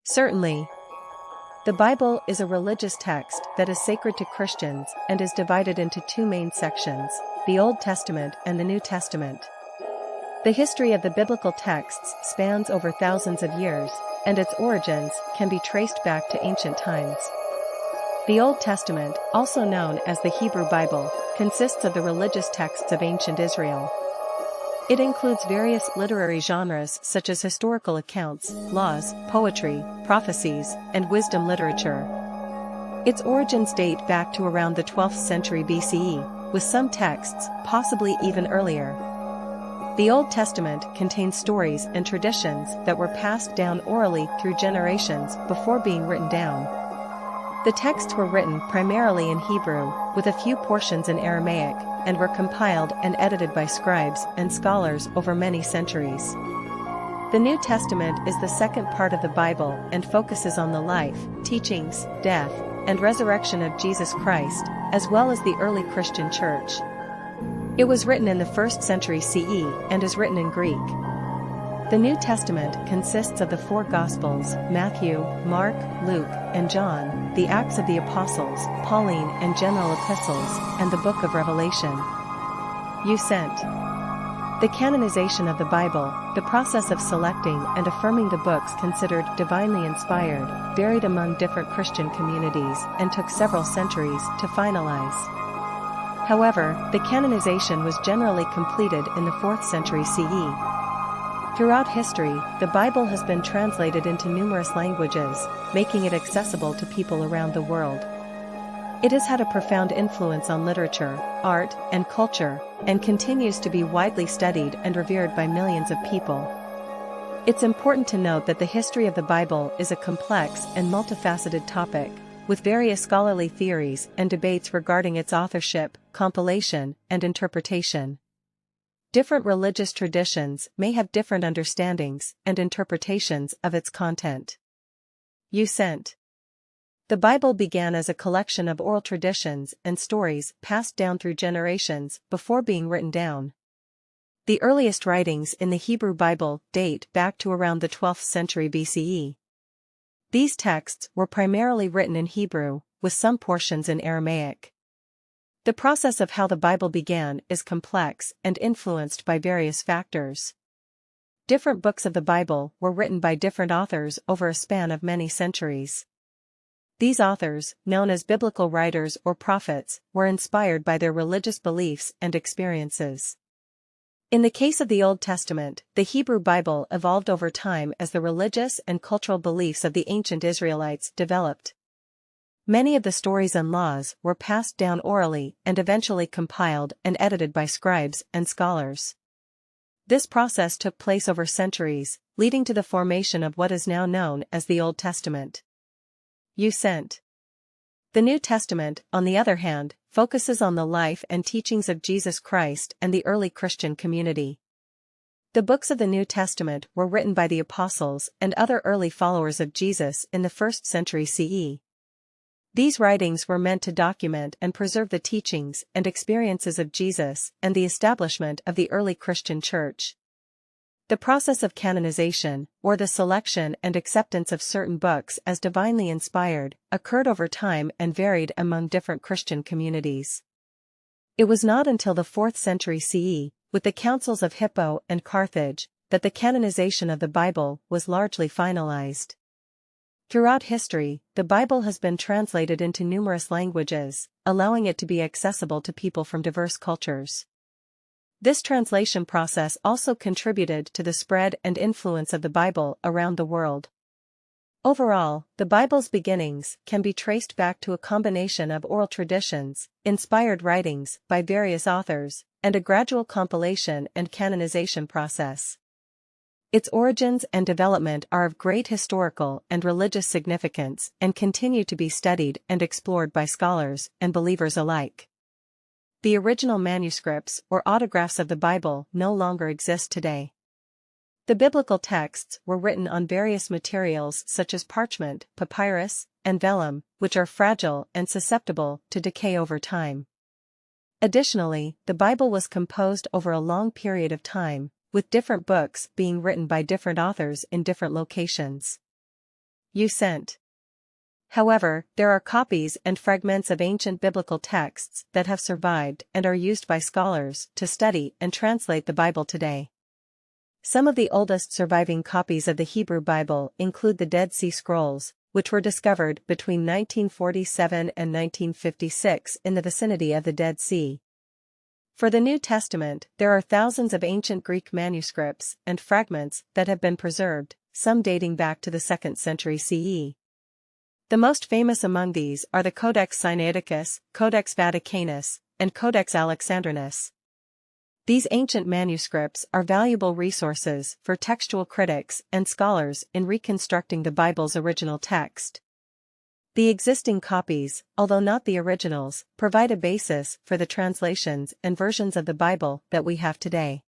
Certainly. The Bible is a religious text that is sacred to Christians and is divided into two main sections, the Old Testament and the New Testament. The history of the biblical texts spans over thousands of years, and its origins can be traced back to ancient times. The Old Testament, also known as the Hebrew Bible, consists of the religious texts of ancient Israel. It includes various literary genres such as historical accounts, laws, poetry, prophecies, and wisdom literature. Its origins date back to around the 12th century BCE, with some texts possibly even earlier. The Old Testament contains stories and traditions that were passed down orally through generations before being written down. The texts were written primarily in Hebrew, with a few portions in Aramaic, and were compiled and edited by scribes and scholars over many centuries. The New Testament is the second part of the Bible and focuses on the life, teachings, death, and resurrection of Jesus Christ, as well as the early Christian church. It was written in the 1st century CE and is written in Greek. The New Testament consists of the four Gospels, Matthew, Mark, Luke, and John, the Acts of the Apostles, Pauline and general epistles, and the Book of Revelation. You sent. The canonization of the Bible, the process of selecting and affirming the books considered divinely inspired, varied among different Christian communities and took several centuries to finalize. However, the canonization was generally completed in the 4th century CE. Throughout history, the Bible has been translated into numerous languages, making it accessible to people around the world. It has had a profound influence on literature, art, and culture, and continues to be widely studied and revered by millions of people. It's important to note that the history of the Bible is a complex and multifaceted topic, with various scholarly theories and debates regarding its authorship, compilation, and interpretation. Different religious traditions may have different understandings and interpretations of its content. You sent. The Bible began as a collection of oral traditions and stories passed down through generations before being written down. The earliest writings in the Hebrew Bible date back to around the 12th century BCE. These texts were primarily written in Hebrew, with some portions in Aramaic. The process of how the Bible began is complex and influenced by various factors. Different books of the Bible were written by different authors over a span of many centuries. These authors, known as biblical writers or prophets, were inspired by their religious beliefs and experiences. In the case of the Old Testament, the Hebrew Bible evolved over time as the religious and cultural beliefs of the ancient Israelites developed. Many of the stories and laws were passed down orally and eventually compiled and edited by scribes and scholars. This process took place over centuries, leading to the formation of what is now known as the Old Testament. You sent. The New Testament, on the other hand, focuses on the life and teachings of Jesus Christ and the early Christian community. The books of the New Testament were written by the apostles and other early followers of Jesus in the 1st century CE. These writings were meant to document and preserve the teachings and experiences of Jesus and the establishment of the early Christian church. The process of canonization, or the selection and acceptance of certain books as divinely inspired, occurred over time and varied among different Christian communities. It was not until the 4th century CE, with the councils of Hippo and Carthage, that the canonization of the Bible was largely finalized. Throughout history, the Bible has been translated into numerous languages, allowing it to be accessible to people from diverse cultures. This translation process also contributed to the spread and influence of the Bible around the world. Overall, the Bible's beginnings can be traced back to a combination of oral traditions, inspired writings by various authors, and a gradual compilation and canonization process. Its origins and development are of great historical and religious significance and continue to be studied and explored by scholars and believers alike. The original manuscripts or autographs of the Bible no longer exist today. The biblical texts were written on various materials such as parchment, papyrus, and vellum, which are fragile and susceptible to decay over time. Additionally, the Bible was composed over a long period of time, with different books being written by different authors in different locations. You sent. However, there are copies and fragments of ancient biblical texts that have survived and are used by scholars to study and translate the Bible today. Some of the oldest surviving copies of the Hebrew Bible include the Dead Sea Scrolls, which were discovered between 1947 and 1956 in the vicinity of the Dead Sea. For the New Testament, there are thousands of ancient Greek manuscripts and fragments that have been preserved, some dating back to the 2nd century CE. The most famous among these are the Codex Sinaiticus, Codex Vaticanus, and Codex Alexandrinus. These ancient manuscripts are valuable resources for textual critics and scholars in reconstructing the Bible's original text. The existing copies, although not the originals, provide a basis for the translations and versions of the Bible that we have today.